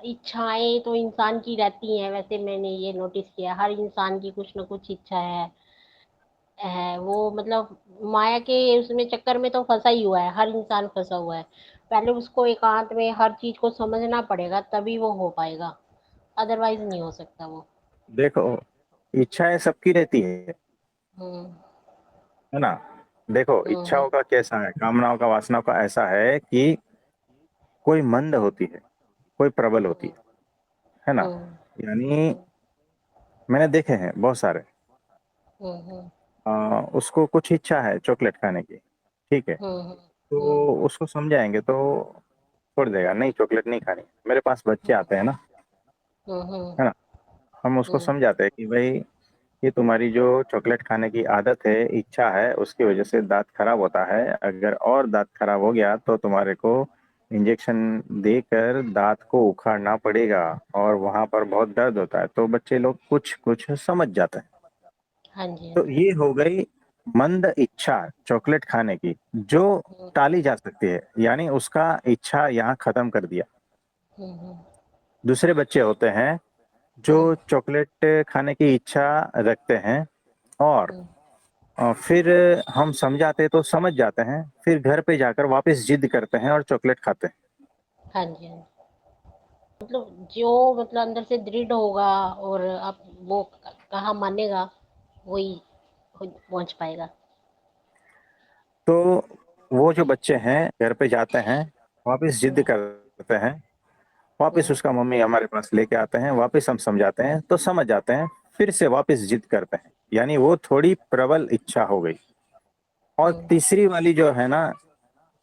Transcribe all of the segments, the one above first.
इच्छाएं तो इंसान की रहती हैं, वैसे मैंने ये नोटिस किया, हर इंसान की कुछ ना कुछ इच्छा है वो मतलब माया के उसमें चक्कर में तो फंसा ही हुआ है, हर इंसान फंसा हुआ है। पहले उसको एकांत में हर चीज को समझना पड़ेगा, तभी वो हो पाएगा, अदरवाइज नहीं हो सकता वो। देखो, इच्छाएं सबकी रहती हम्म। है ना। देखो, हम्म। इच्छाओं का कैसा है, कामनाओं का, वासनाओं का ऐसा है कि कोई मंद होती है, कोई प्रबल होती है ना। हम्म। यानी मैंने देखे हैं बहुत सारे। हम्म। उसको कुछ इच्छा है चॉकलेट खाने की, ठीक है, हम्म। हम्म। तो उसको समझाएंगे तो छोड़ देगा, नहीं चॉकलेट नहीं खानी। मेरे पास बच्चे आते हैं ना, हम्म। हम्म। है ना, हम उसको हम्म। समझाते हैं कि भाई ये तुम्हारी जो चॉकलेट खाने की आदत है, इच्छा है, उसकी वजह से दांत खराब होता है। अगर और दांत खराब हो गया तो तुम्हारे को इंजेक्शन देकर दांत को उखाड़ना पड़ेगा, और वहां पर बहुत दर्द होता है। तो बच्चे लोग कुछ कुछ समझ जाते हैं। हाँ जी, हाँ तो जी। ये हो गई मंद इच्छा चॉकलेट खाने की, जो हम्म। टाली जा सकती है, यानी उसका इच्छा यहाँ खत्म कर दिया। हम्म। दूसरे बच्चे होते हैं जो हम्म। चॉकलेट खाने की इच्छा रखते हैं, और हम्म। फिर हम समझाते तो समझ जाते हैं, फिर घर पे जाकर वापस जिद करते हैं और चॉकलेट खाते हैं। हाँ जी, हाँ जी। मतलब जो मतलब अंदर से दृढ़ होगा और आप वो कहाँ मानेगा, वही पहुंच पाएगा। तो वो जो बच्चे हैं घर पे जाते हैं, वापस जिद हम्म। करते हैं, वापस हम्म। उसका मम्मी हमारे पास लेके आते हैं, वापस हम समझाते हैं तो समझ जाते हैं, फिर से वापस जिद करते हैं। यानी वो थोड़ी प्रबल इच्छा हो गई। और हम्म। तीसरी वाली जो है ना,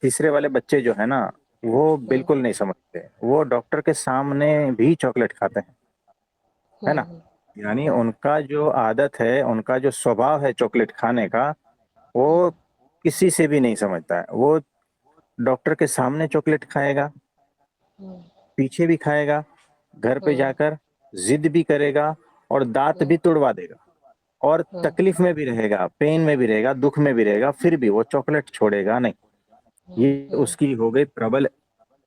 तीसरे वाले बच्चे जो है ना, वो हम्म। बिल्कुल नहीं समझते, वो डॉक्टर के सामने भी चॉकलेट खाते हैं, है ना। हम्म। यानी उनका जो आदत है, उनका जो स्वभाव है चॉकलेट खाने का, वो हम्म। किसी से भी नहीं समझता है। वो डॉक्टर के सामने चॉकलेट खाएगा, हम्म। पीछे भी खाएगा, घर पे हम्म। जाकर जिद भी करेगा, और दांत हम्म। भी तुड़वा देगा, और हम्म। तकलीफ में भी रहेगा, पेन में भी रहेगा, दुख में भी रहेगा, फिर भी वो चॉकलेट छोड़ेगा नहीं। हम्म। ये उसकी हो गई प्रबल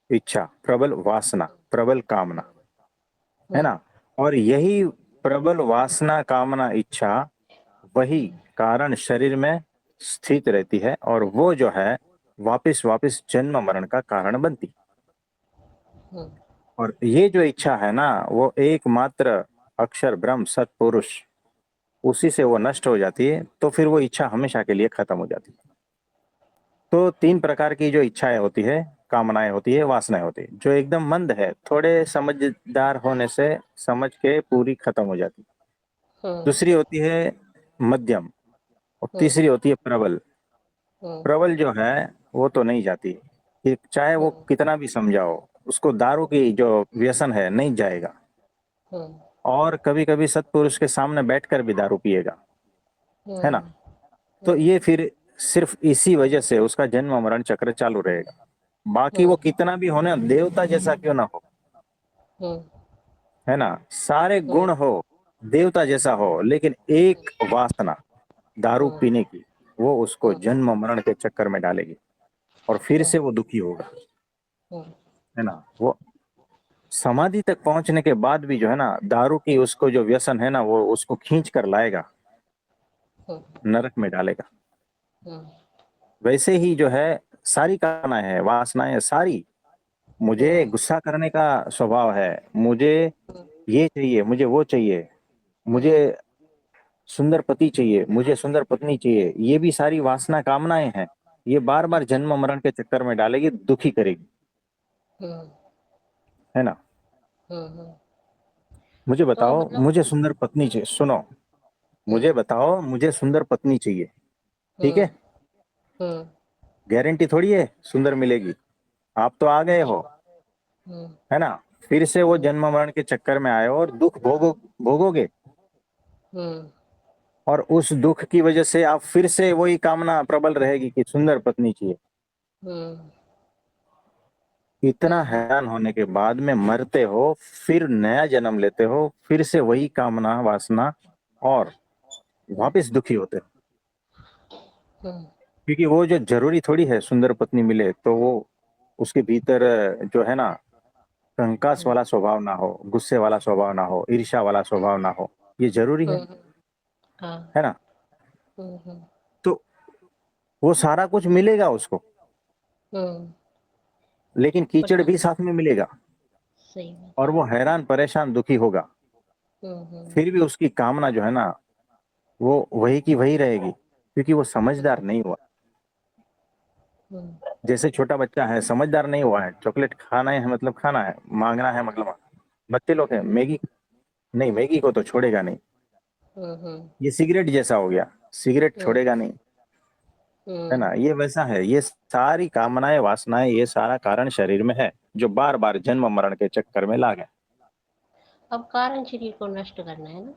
इच्छा, प्रबल वासना, प्रबल कामना, है हम्म। ना। और यही प्रबल वासना, कामना, इच्छा, वही कारण शरीर में स्थित रहती है, और वो जो है वापिस वापिस जन्म मरण का कारण बनती। हम्म। और ये जो इच्छा है ना, वो एकमात्र अक्षर ब्रह्म सतपुरुष, उसी से वो नष्ट हो जाती है, तो फिर वो इच्छा हमेशा के लिए खत्म हो जाती है। तो तीन प्रकार की जो इच्छाएं होती है, कामनाएं होती है, वासनाएं होती है, जो एकदम मंद है, थोड़े समझदार होने से समझ के पूरी खत्म हो जाती है। हम्म। दूसरी होती है मध्यम, और हम्म। तीसरी होती है प्रबल। हम्म। प्रबल जो है वो तो नहीं जाती, कि चाहे वो हम्म। कितना भी समझाओ, उसको दारू की जो व्यसन है नहीं जाएगा, हम्म। और कभी कभी सत्पुरुष के सामने बैठकर भी दारू पिएगा, है ना। हम्म। तो हम्म। ये फिर सिर्फ इसी वजह से उसका जन्म मरण चक्र चालू रहेगा। बाकी वो हम्म। कितना भी हो ना, देवता जैसा क्यों ना हो, हम्म। है ना, सारे हम्म। गुण हो, देवता जैसा हो, लेकिन एक वासना दारू हम्म। पीने की, वो उसको हम्म। जन्म मरण के चक्कर में डालेगी, और फिर से हम्म। वो दुखी होगा, हम्म। है ना। वो समाधि तक पहुंचने के बाद भी जो है ना, दारू की उसको जो व्यसन है ना, वो उसको खींच कर लाएगा, हम्म। नरक में डालेगा। हम्म। वैसे ही जो है सारी कामनाएं है, वासनाएं सारी, मुझे हम्म। गुस्सा करने का स्वभाव है, मुझे ये चाहिए, मुझे वो चाहिए, मुझे हम्म। सुंदर पति चाहिए, मुझे सुंदर पत्नी चाहिए, ये भी सारी वासना कामनाएं हैं। ये बार बार जन्म मरण के चक्कर में डालेगी, दुखी करेगी, हम्म। है ना। हम्म। मुझे तो बताओ, मतलब। मुझे सुंदर पत्नी चाहिए, सुनो, मुझे हम्म। बताओ मुझे सुंदर पत्नी चाहिए, ठीक हम्म। है, हम्म। गारंटी थोड़ी है सुंदर मिलेगी। आप तो आ गए नहीं। हो, हम्म। है ना, फिर से वो हम्म। जन्म मरण के चक्कर में आए हो और दुख भोगोगे, हम्म। और उस दुख की वजह से आप फिर से वही कामना प्रबल रहेगी कि सुंदर पत्नी चाहिए। हम्म। इतना हम्म। हैरान होने के बाद में मरते हो, फिर नया जन्म लेते हो, फिर से वही कामना वासना, और वापस दुखी होते हो। हम्म। क्योंकि वो जो जरूरी थोड़ी है सुंदर पत्नी मिले तो वो उसके भीतर जो है ना, कंकास वाला स्वभाव ना हो, गुस्से वाला स्वभाव ना हो, ईर्ष्या वाला स्वभाव ना हो, ये जरूरी है हम्म, हाँ, है ना। हम्म, तो वो सारा कुछ मिलेगा उसको, हम्म, लेकिन पर कीचड़ हाँ, भी साथ में मिलेगा सही बात और है। वो हैरान परेशान दुखी होगा। हम्म, फिर भी उसकी कामना जो है ना, वो वही की वही रहेगी, क्योंकि वो समझदार नहीं हुआ। हम्म, जैसे छोटा बच्चा है, समझदार नहीं हुआ है, चॉकलेट खाना है मतलब खाना है, मांगना है मतलब बच्चे लोग हैं, मैगी नहीं, मैगी को तो छोड़ेगा नहीं। हम्म, ये सिगरेट जैसा हो गया, सिगरेट हम्म, छोड़ेगा नहीं, है ना। हम्म। ये वैसा है, ये सारी कामनाएं वासनाएं, ये सारा कारण शरीर में है, जो बार बार जन्म मरण के चक्कर में लागे। अब कारण शरीर को नष्ट करना है ना।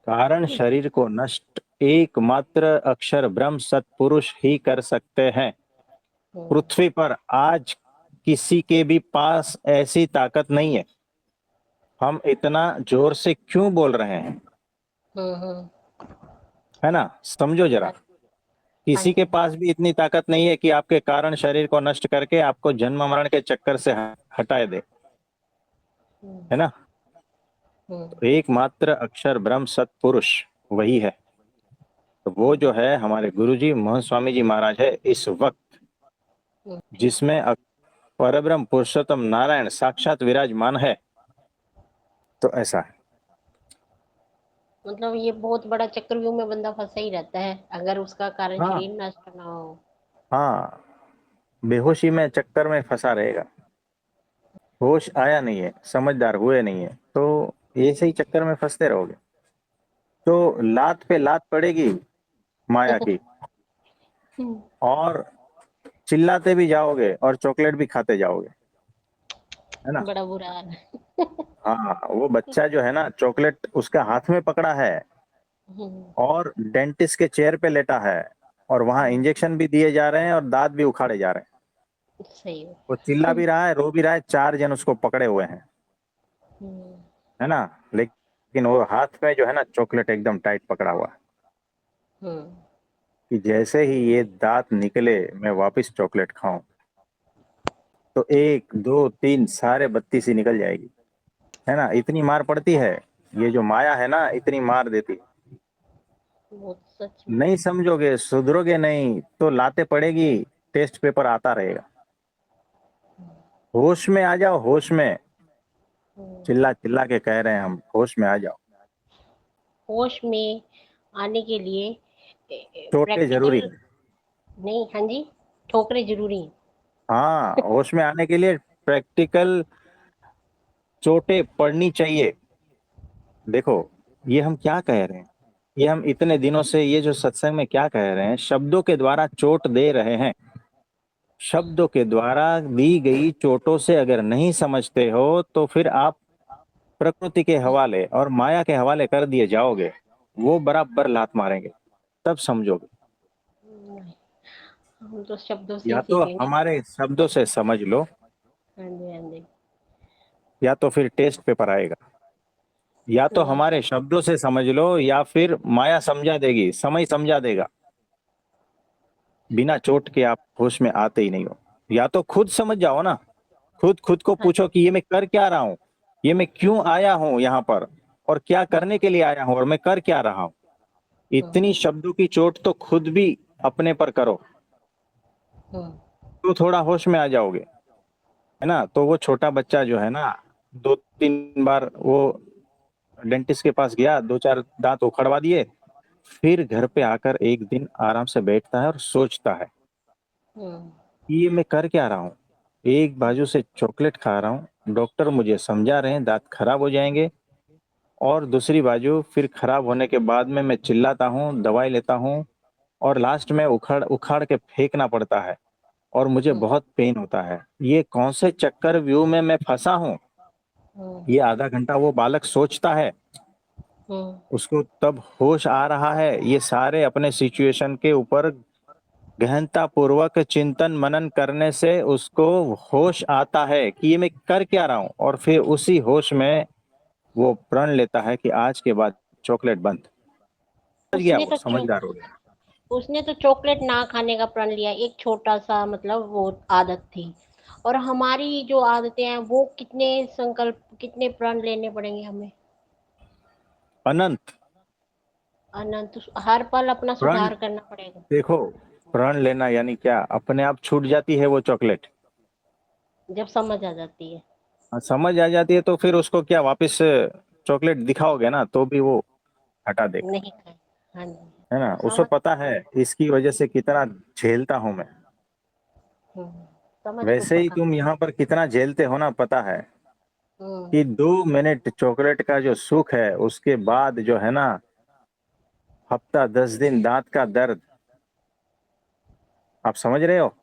कारण शरीर को नष्ट एकमात्र अक्षर ब्रह्म सत्पुरुष ही कर सकते हैं। हम्म, पृथ्वी पर आज किसी के भी पास ऐसी ताकत नहीं है। हम इतना जोर से क्यों बोल रहे हैं, हम्म। है ना, समझो जरा। हाँ, हाँ किसी के जी। पास भी इतनी ताकत नहीं है कि आपके कारण शरीर को नष्ट करके आपको जन्म मरण के चक्कर से हटाए दे, हम्म, है ना। हम्म, तो एकमात्र अक्षर ब्रह्म सत्पुरुष वही है। तो वो हम्म, जो है हमारे गुरुजी मोहन स्वामी जी महाराज है इस वक्त, हम्म। जिसमें परब्रह्म पुरुषोत्तम नारायण साक्षात विराजमान है। तो ऐसा है। मतलब ये बहुत बड़ा चक्रव्यूह में बंदा फंसा ही रहता है अगर उसका कारण हाँ, शरीर नष्ट ना हो। हाँ, बेहोशी में चक्कर में फंसा रहेगा, होश आया नहीं है, समझदार हुए नहीं है, तो ऐसे ही चक्कर में फंसते रहोगे। तो लात पे लात पड़ेगी माया की, हम्म, और चिल्लाते भी जाओगे और चॉकलेट भी खाते जाओगे, है ना। बड़ा बुरा हाल है। हाँ, वो बच्चा जो है ना, चॉकलेट उसका हाथ में पकड़ा है हम्म, और डेंटिस्ट के चेयर पे लेटा है, और वहां हम्म, इंजेक्शन भी दिए जा रहे हैं और दांत भी उखाड़े जा रहे हैं। सही है। वो चिल्ला भी रहा है, रो भी रहा है, चार जन उसको पकड़े हुए हैं, हम्म, है ना। लेकिन वो हाथ में जो है ना, चॉकलेट एकदम टाइट पकड़ा हुआ है, हम्म, कि जैसे ही ये दांत निकले मैं वापस चॉकलेट खाऊं, तो एक दो तीन सारे 32 ही निकल जाएगी, है ना। इतनी मार पड़ती है, ये जो माया है ना, इतनी मार देती है। वो सच में। नहीं समझोगे, सुधरोगे नहीं, तो लाते पड़ेगी, टेस्ट पेपर आता रहेगा। होश में आ जाओ, होश में। हम्म। चिल्ला चिल्ला के कह रहे हैं हम, होश में आ जाओ। होश में आने के लिए चोटें जरूरी प्रैक्टिकल है। नहीं, हाँ जी, ठोकरें जरूरी हैं। हाँ, होश में आने के लिए प्रैक्टिकल चोटें पड़नी चाहिए। देखो, ये हम क्या कह रहे हैं, ये हम इतने दिनों से ये जो सत्संग में क्या कह रहे हैं, शब्दों के द्वारा चोट दे रहे हैं। शब्दों के द्वारा दी गई चोटों से अगर नहीं समझते हो, तो फिर आप प्रकृति के हवाले और माया के हवाले कर दिए जाओगे, वो बराबर लात मारेंगे, तब समझोगे। नहीं, हम तो शब्दों से ही या तो सीखेंगे। हमारे शब्दों से समझ लो, हाँ जी, हाँ जी। या तो फिर टेस्ट पेपर आएगा। या तो नहीं। हमारे शब्दों से समझ लो, या फिर माया समझा देगी, समय समझा देगा। बिना चोट के आप होश में आते ही नहीं हो। या तो खुद समझ जाओ ना, खुद खुद को हाँ। पूछो कि ये मैं कर क्या रहा हूँ, ये मैं क्यों आया हूँ यहाँ पर, और क्या हम्म, करने के लिए आया हूँ, और मैं कर क्या रहा हूँ। हम्म, इतनी शब्दों की चोट तो खुद भी अपने पर करो, हम्म, तो थोड़ा होश में आ जाओगे, है ना। तो वो छोटा बच्चा जो है ना, दो तीन बार वो डेंटिस्ट के पास गया, दो चार दांत उखड़वा दिए, फिर घर पे आकर एक दिन आराम से बैठता है और सोचता है हम्म, कि ये मैं कर क्या रहा हूँ। एक बाजू से चॉकलेट खा रहा हूँ, डॉक्टर मुझे समझा रहे हैं दांत खराब हो जाएंगे, और दूसरी बाजू फिर खराब होने के बाद में मैं चिल्लाता हूँ, दवाई लेता हूँ, और लास्ट में उखाड़ उखाड़ के फेंकना पड़ता है, और मुझे हम्म, बहुत पेन होता है। ये कौन से चक्कर व्यू में मैं फंसा हूँ। हम्म, ये आधा घंटा वो बालक सोचता है, हम्म, उसको तब होश आ रहा है। ये सारे अपने सिचुएशन के ऊपर गहनता पूर्वक चिंतन मनन करने से उसको होश आता है कि ये मैं कर क्या रहा हूं, और फिर उसी होश में वो प्रण लेता है कि आज के बाद चॉकलेट बंद। समझ गया, उसने वो तो समझदार हो गया। उसने तो चॉकलेट ना खाने का प्रण लिया, एक छोटा सा मतलब वो आदत थी। और हमारी जो आदतें हैं वो कितने संकल्प, कितने प्रण लेने पड़ेंगे हमें। अनंत अनंत, हर पल अपना प्रण। सुधार करना पड़ेगा। देखो, प्रण लेना यानी क्या, अपने आप छूट जाती है वो चॉकलेट। जब समझ आ जाती है। समझ आ जाती है तो फिर उसको क्या वापस चॉकलेट दिखाओगे ना तो भी वो हटा देगा। नहीं खाए। हाँ जी। है ना, उसको समझ। पता है इसकी वजह से कितना झेलता हूं मैं। हम्म, समझ को वैसे ही पका। तुम यहाँ पर कितना झेलते हो ना, पता है हम्म। कि 2 मिनट चॉकलेट का जो सुख है उसके बाद जो है ना, हफ्ता 10 दिन दांत का दर्द। आप समझ रहे हो?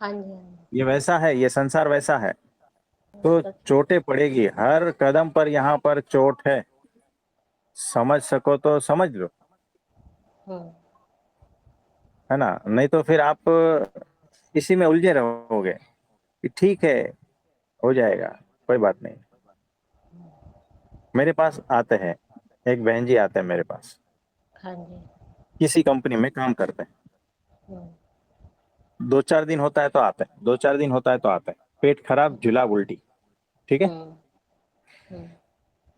हाँ जी, हाँ ये वैसा है, ये संसार वैसा है। तो जी, सच। चोटें पड़ेगी हर कदम पर, यहाँ पर चोट है। समझ सको तो समझ लो। हम्म। है ना, नहीं तो फिर आप इसी में उलझे रहोगे कि ठीक है, हो जाएगा, कोई बात नहीं। मेरे पास आते हैं, एक बहन जी आते हैं मेरे पास, हाँ जी। किसी कंपनी में काम करते हैं। हम्म। 2-4 दिन होता है तो आते हैं, 2-4 दिन होता है तो आते हैं, पेट खराब, जुलाब, उल्टी। ठीक है। हम्म। हम्म।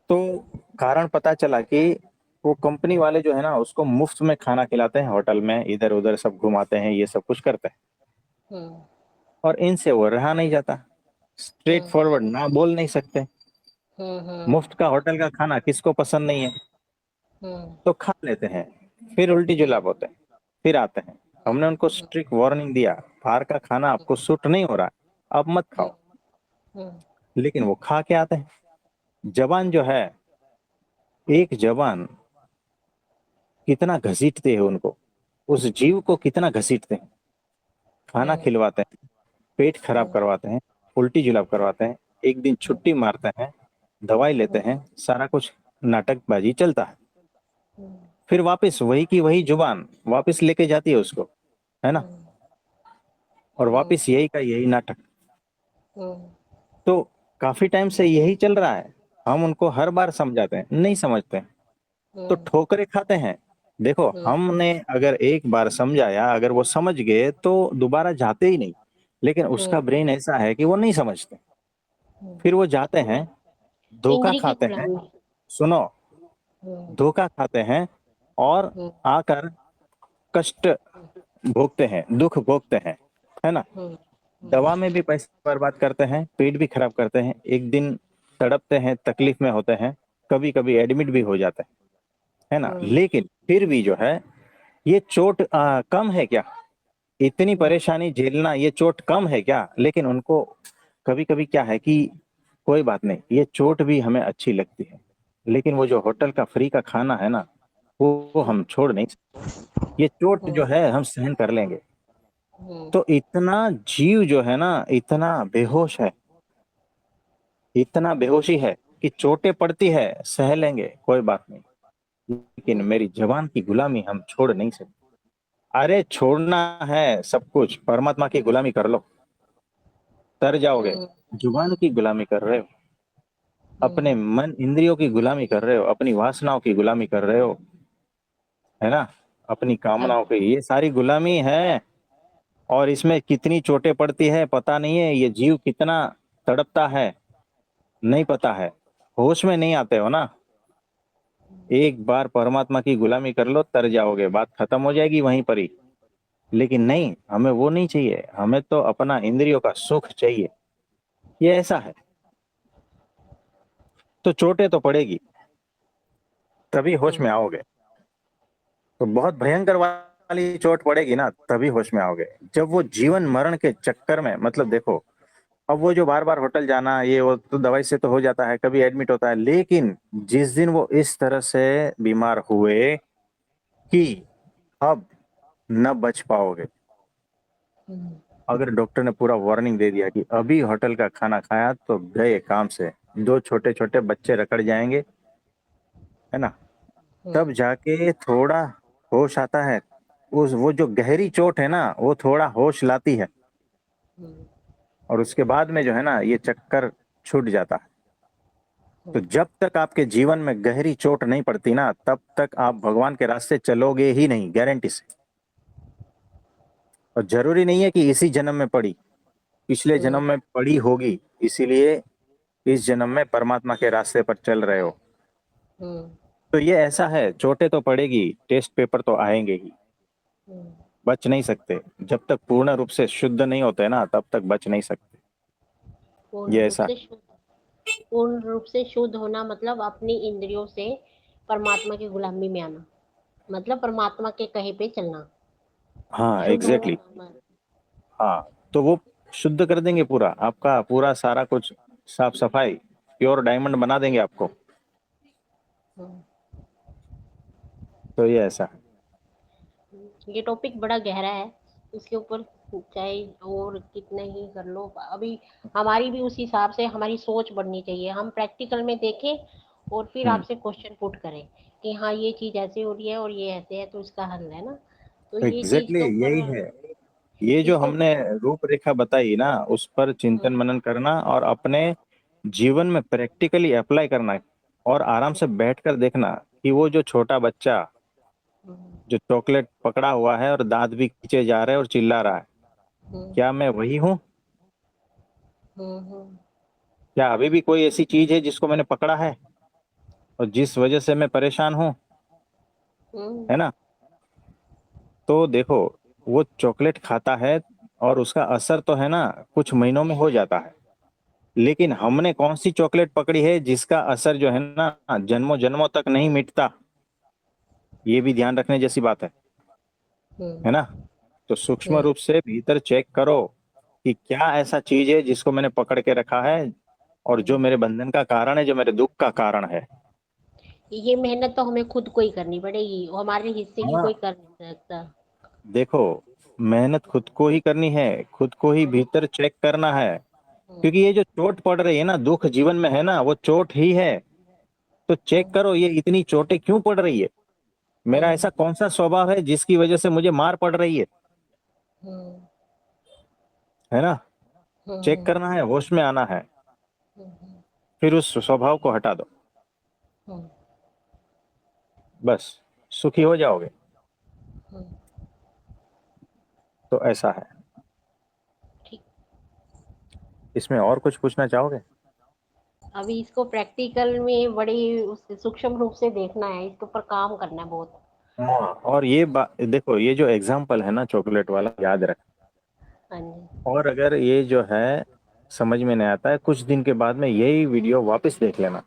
तो कारण पता चला कि वो कंपनी वाले जो है ना उसको मुफ्त में खाना खिलाते हैं, होटल में इधर उधर सब घुमाते हैं, ये सब कुछ करते हैं। हम्म। और इनसे वो रहा नहीं जाता, स्ट्रेट हम्म। फॉरवर्ड ना बोल नहीं सकते। हम्म। मुफ्त का होटल का खाना किसको पसंद नहीं है? हम्म। तो खा लेते हैं, फिर उल्टी हम्म। जुलाब होते हैं, फिर आते हैं। हमने उनको स्ट्रिक्ट वार्निंग दिया, बाहर का खाना आपको सूट नहीं हो रहा, अब मत हम्म। खाओ। हम्म। लेकिन वो खा के आते हैं। जवान जो है, एक जवान कितना घसीटते हैं उनको, उस जीव को कितना घसीटते हैं, खाना हम्म। खिलवाते हैं, पेट खराब हम्म। करवाते हैं, उल्टी जुलाब करवाते हैं, एक दिन हम्म। छुट्टी मारते हैं, दवाई लेते हैं, सारा कुछ नाटकबाजी चलता है। हम्म। फिर वापस वही की वही जुबान वापस लेके जाती है उसको। है ना, हम्म। और हम्म। वापस यही का यही नाटक। हम्म। तो काफी टाइम से यही चल रहा है। हम उनको हर बार समझाते हैं, नहीं समझते, तो हम्म। ठोकरे खाते हैं। देखो, हम्म। हमने अगर एक बार समझाया, अगर वो समझ गए तो दोबारा जाते ही नहीं। लेकिन उसका हम्म। ब्रेन ऐसा है कि वो नहीं समझते, हम्म। फिर वो जाते हैं, धोखा इंद्री की खाते हैं। गुलामी। सुनो, हम्म। धोखा खाते हैं और हम्म। आकर कष्ट भोगते हैं, दुख भोगते हैं। है ना, हम्म। दवा में भी पैसे बर्बाद करते हैं, पेट भी खराब करते हैं, एक दिन तड़पते हैं, तकलीफ में होते हैं, कभी कभी एडमिट भी हो जाते हैं। है ना, हम्म। लेकिन फिर भी जो है, ये चोट कम है क्या? इतनी हम्म। परेशानी झेलना, ये चोट कम है क्या? लेकिन उनको कभी कभी क्या है कि कोई बात नहीं, ये चोट भी हमें अच्छी लगती है, लेकिन वो जो होटल का फ्री का खाना है ना, वो हम छोड़ नहीं सकते। ये चोट जो हम्म। है हम सहन कर लेंगे। हम्म। तो इतना जीव जो है ना, इतना बेहोश है, इतना बेहोशी है कि चोटें पड़ती है, सह लेंगे, कोई बात नहीं, लेकिन हम्म। मेरी जवान की गुलामी हम छोड़ नहीं सकते। अरे छोड़ना है सब कुछ, परमात्मा की गुलामी कर लो, तर जाओगे। हम्म। जुबान की गुलामी कर रहे हो, अपने हम्म। मन इंद्रियों की गुलामी कर रहे हो, अपनी वासनाओं की गुलामी कर रहे हो। है ना, अपनी अब। कामनाओं की, ये सारी गुलामी है। और इसमें कितनी चोटें पड़ती है पता नहीं है, ये जीव कितना तड़पता है नहीं पता है। होश में नहीं आते हो ना, एक बार परमात्मा की गुलामी कर लो, तर जाओगे, बात खत्म हो जाएगी वहीं पर ही। लेकिन नहीं, हमें वो नहीं चाहिए, हमें तो अपना इंद्रियों का सुख चाहिए। ये ऐसा है। तो चोटें तो पड़ेगी, तभी होश हम्म। में आओगे। तो बहुत भयंकर वाली चोट पड़ेगी ना, तभी होश में आओगे। जब वो जीवन मरण के चक्कर में, मतलब देखो, अब वो जो बार बार होटल जाना, ये वो तो दवाई से तो हो जाता है, कभी एडमिट होता है, लेकिन जिस दिन वो इस तरह से बीमार हुए कि अब न बच पाओगे, हम्म। अगर डॉक्टर ने पूरा वार्निंग दे दिया कि अभी होटल का खाना खाया तो गए काम से, 2 छोटे छोटे बच्चे रकड़ जाएंगे। है ना, तब हम्म। जाके थोड़ा होश आता है। उस वो जो गहरी चोट है ना, वो थोड़ा होश लाती है। हम्म। और उसके बाद में जो है ना, ये चक्कर छूट जाता है। तो हम्म। जब तक आपके जीवन में गहरी चोट नहीं पड़ती ना, तब तक आप भगवान के रास्ते चलोगे ही नहीं, गारंटी से। और जरूरी नहीं है कि इसी जन्म में पड़ी, पिछले हम्म जन्म में पड़ी होगी, इसीलिए इस जन्म में परमात्मा के रास्ते पर चल रहे हो। हम्म तो ये ऐसा है, चोटें तो पड़ेगी, टेस्ट पेपर तो आएंगे ही, हम्म। बच नहीं सकते। जब तक पूर्ण रूप से शुद्ध नहीं होते ना, तब तक बच नहीं सकते। पूर्ण ये रूप ऐसा से शुद्ध, पूर्ण रूप से शुद्ध होना मतलब अपनी इंद्रियों से परमात्मा की गुलामी में आना, मतलब परमात्मा के कहे पे चलना, हाँ, शुद्ध होना एग्जैक्टली का मतलब। हाँ, तो वो शुद्ध कर देंगे पूरा आपका, पूरा सारा कुछ साफ सफाई, प्योर डायमंड बना देंगे आपको। हम्म। तो ये ऐसा है। ये टॉपिक बड़ा गहरा है, इसके ऊपर चाहे और कितने ही कर लो, अभी हमारी भी उस हिसाब से हमारी सोच बढ़नी चाहिए, हम प्रैक्टिकल में देखें और फिर हम्म, आपसे क्वेश्चन पुट करें कि हाँ ये चीज ऐसे हो रही है और ये ऐसे है तो इसका हल है ना। तो ये चीज एग्जैक्टली के ऊपर, यही है। ये जो इसके हमने ऊपर। रूपरेखा बताई ना, उस पर चिंतन हम्म, मनन करना और अपने जीवन में प्रैक्टिकली अप्लाई करना, और आराम से बैठकर देखना कि वो जो छोटा बच्चा हम्म, जो चॉकलेट पकड़ा हुआ है और दांत भी खींचे जा रहे हैं और चिल्ला रहा है, हम्म, क्या मैं वही हूँ? हम्म, क्या अभी भी कोई ऐसी चीज है जिसको मैंने पकड़ा है और जिस वजह से मैं परेशान हूँ? हम्म, है ना? तो देखो, वो चॉकलेट खाता है और उसका असर तो है ना, कुछ महीनों में हो जाता है। लेकिन हमने कौन सी चॉकलेट पकड़ी है जिसका असर जो है ना, जन्मों जन्मों तक नहीं मिटता? ये भी ध्यान रखने जैसी बात है ना? तो सूक्ष्म हम्म। रूप से भीतर चेक करो कि क्या ऐसा चीज है जिसको मैंने पकड़ के रखा है और जो मेरे बंधन का कारण है, जो मेरे दुख का कारण है। ये मेहनत तो हमें खुद को ही करनी पड़ेगी, हमारे हिस्से की हाँ, कोई कर नहीं सकता। देखो, मेहनत खुद को ही करनी है, खुद को ही भीतर चेक करना है। हम्म, क्योंकि ये जो चोट पड़ रही है ना, दुख जीवन में है ना, वो चोट ही है। तो चेक हम्म, करो ये इतनी चोटें क्यों पड़ रही है, मेरा हम्म, ऐसा कौन सा स्वभाव है जिसकी वजह से मुझे मार पड़ रही हम्म, है ना? चेक हम्म, करना है, होश में आना है, हम्म, फिर उस स्वभाव को हटा दो, हम्म, बस सुखी हो जाओगे। हम्म। तो ऐसा है। ठीक। इसमें और कुछ पूछना चाहोगे? अभी इसको प्रैक्टिकल में बड़ी सूक्ष्म रूप से देखना है, इसके ऊपर काम करना है बहुत। हाँ, और ये बात देखो, ये जो एग्जाम्पल है ना चॉकलेट वाला, याद रख। हाँ जी, और अगर ये जो है समझ में नहीं आता है, कुछ दिन के बाद में यही वीडियो वापस देख लेना।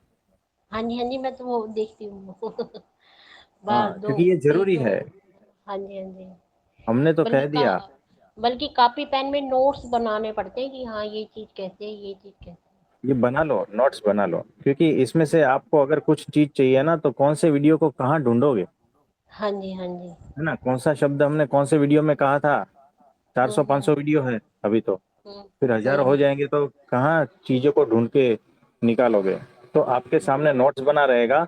हाँ जी, हाँ जी, मैं तो वो देखती हूँ बार हाँ, दो, क्योंकि ये एक जरूरी दो। है। हाँ जी, हाँ जी। हमने तो बल्कि कह दिया। बल्कि कॉपी पेन में नोट्स बनाने पड़ते हैं कि हाँ ये चीज कैसे है, ये चीज कैसे ये बना लो, नोट्स बना लो, क्योंकि इसमें से आपको अगर कुछ चीज चाहिए ना, तो कौन से वीडियो को कहाँ ढूंढोगे? है। हाँ जी, हाँ जी। है ना? कौन सा शब्द हमने कौन से वीडियो में कहा था? 400 हम्म, 500 वीडियो है अभी तो, हम्म, फिर हजारों हो जाएंगे तो कहाँ चीजों को ढूंढ के निकालोगे? तो आपके सामने नोट्स बना रहेगा,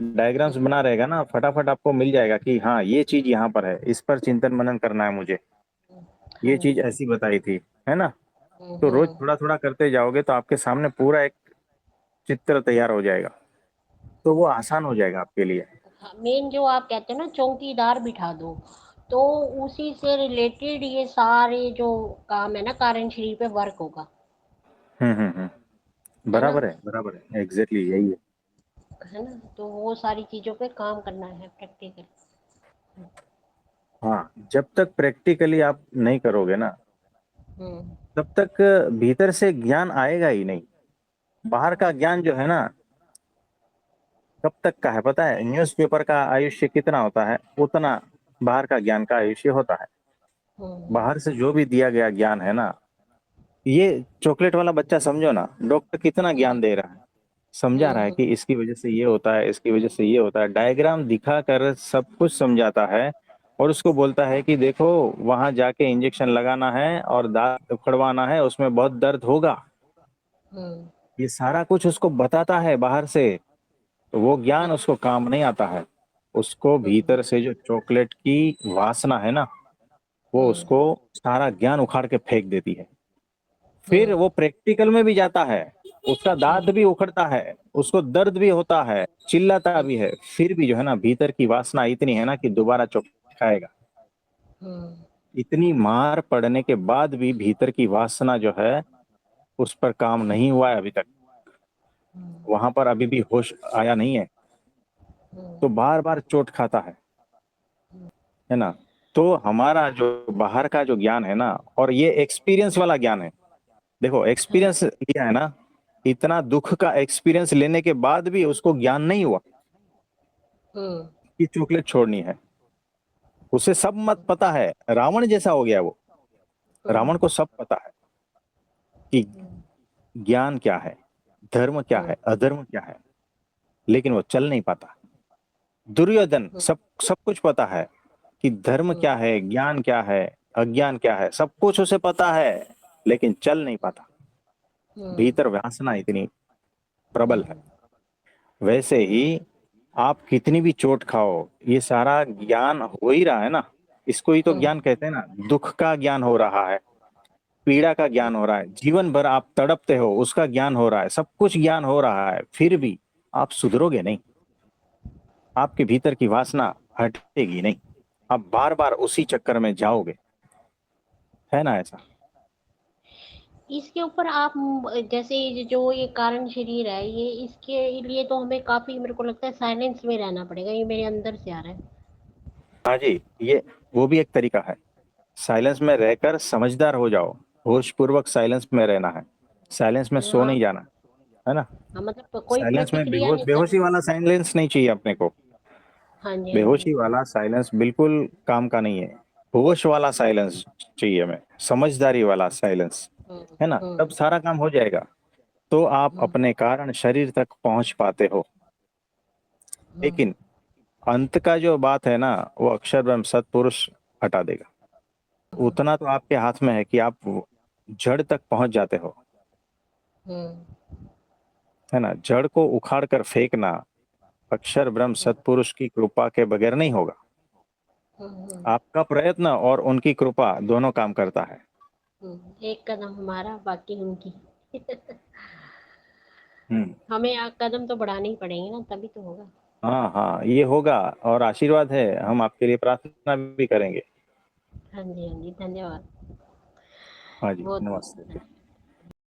डायग्राम्स हम्म, बना रहेगा ना, फटाफट आपको मिल जाएगा कि हाँ ये चीज यहाँ पर है, इस पर चिंतन मनन करना है मुझे, हाँ ये चीज जी। ऐसी बताई थी। है ना? तो रोज हम्म। थोड़ा थोड़ा करते जाओगे तो आपके सामने पूरा एक चित्र तैयार हो जाएगा, तो वो आसान हो जाएगा आपके लिए। मेन जो आप कहते हो ना चौकीदार बिठा दो, तो उसी से रिलेटेड ये सारे जो काम है ना कार्यशैली पे वर्क होगा। है ना, बराबर है, बराबर है, एग्जैक्टली यही है। है ना, तो वो सारी चीजों पे काम करना है प्रैक्टिकल। हाँ, जब तक प्रैक्टिकली आप नहीं करोगे ना, हम्म, तब तक भीतर से ज्ञान आएगा ही नहीं। बाहर का ज्ञान जो है ना, कब तक का है पता है? न्यूज़पेपर का आयुष्य कितना होता है, उतना बाहर का ज्ञान का आयुष्य होता है। हम्म, बाहर से जो भी दिया गया ज्ञान है ना, ये चॉकलेट वाला बच्चा समझो ना, डॉक्टर कितना ज्ञान हम्म, दे रहा है, समझा रहा है हम्म, कि इसकी वजह से ये होता है, इसकी वजह से ये होता है, डायग्राम दिखा कर सब कुछ समझाता है। और उसको बोलता है कि देखो, वहां जाके इंजेक्शन लगाना है और दांत उखड़वाना है, उसमें बहुत दर्द होगा। हम्म, ये सारा कुछ उसको बताता है बाहर से। तो वो ज्ञान उसको काम नहीं आता है। उसको हम्म, भीतर से जो चॉकलेट की वासना है ना, वो हम्म, उसको सारा ज्ञान उखाड़ के फेंक देती है। फिर हम्म, वो प्रैक्टिकल में भी जाता है, उसका दांत हम्म, भी उखड़ता है, उसको दर्द भी होता है, चिल्लाता भी है, फिर भी जो है ना, भीतर की वासना इतनी है ना कि दोबारा चॉकलेट खाएगा। हम्म। इतनी मार पड़ने के बाद भी भीतर की वासना जो है उस पर काम नहीं हुआ है अभी तक, वहां पर अभी भी होश आया नहीं है, तो बार बार चोट खाता है ना। तो हमारा जो बाहर का जो ज्ञान है ना, और ये एक्सपीरियंस वाला ज्ञान है, देखो हाँ। एक्सपीरियंस लिया है ना, इतना दुख का एक्सपीरियंस लेने के बाद भी उसको ज्ञान नहीं हुआ हम्म। कि चॉकलेट छोड़नी है। उसे सब मत पता है, रावण जैसा हो गया वो। रावण को सब पता है कि ज्ञान क्या है, धर्म क्या है, अधर्म क्या है, लेकिन वो चल नहीं पाता। दुर्योधन सब सब कुछ पता है कि धर्म क्या है, ज्ञान क्या है, अज्ञान क्या है, सब कुछ उसे पता है, लेकिन चल नहीं पाता। भीतर वासना इतनी प्रबल है। वैसे ही आप कितनी भी चोट खाओ, ये सारा ज्ञान हो ही रहा है ना, इसको ही तो ज्ञान कहते हैं ना। दुख का ज्ञान हो रहा है, पीड़ा का ज्ञान हो रहा है, जीवन भर आप तड़पते हो उसका ज्ञान हो रहा है, सब कुछ ज्ञान हो रहा है, फिर भी आप सुधरोगे नहीं, आपके भीतर की वासना हटेगी नहीं, आप बार बार उसी चक्कर में जाओगे, है ना ऐसा। इसके ऊपर आप जैसे जो ये कारण शरीर है, ये इसके लिए तो हमें काफी, मेरे को लगता है साइलेंस में रहना पड़ेगा। ये मेरे अंदर से आ रहा है। हाँ जी, ये वो भी एक तरीका है। साइलेंस में रहकर समझदार हो जाओ, होश पूर्वक साइलेंस में रहना है, साइलेंस में सो हाँ। नहीं जाना, है ना। हाँ, मतलब कोई साइलेंस में प्रतिक्रिया नहीं बेहोशी करनी। वाला साइलेंस नहीं चाहिए अपने को। हाँ जी, हाँ जी। बेहोशी वाला साइलेंस बिल्कुल काम का नहीं है। होश वाला साइलेंस चाहिए हमें, समझदारी वाला साइलेंस, हम्म। है ना, तब हम्म। सारा काम हो जाएगा। तो आप हम्म। अपने कारण शरीर तक पहुंच पाते हो। हम्म। लेकिन अंत का जो बात है ना, वो अक्षर ब्रह्म सत्पुरुष हटा देगा। उतना तो आपके हाथ में है कि आप जड़ तक पहुंच जाते हो, हम्म। है ना। जड़ को उखाड़ कर फेंकना अक्षर ब्रह्म सत्पुरुष की कृपा के बगैर नहीं होगा। हम्म। आपका प्रयत्न और उनकी कृपा दोनों काम करता है। एक कदम हमारा, बाकी उनकी। हम्म। हमें कदम तो बढ़ाने ही पड़ेंगे ना, तभी तो होगा। हाँ हाँ, ये होगा, और आशीर्वाद है, हम आपके लिए प्रार्थना भी करेंगे। हाँ जी, हाँ जी, धन्यवाद। हाँ जी, बहुत बहुत नमस्ते। धन्यवाद।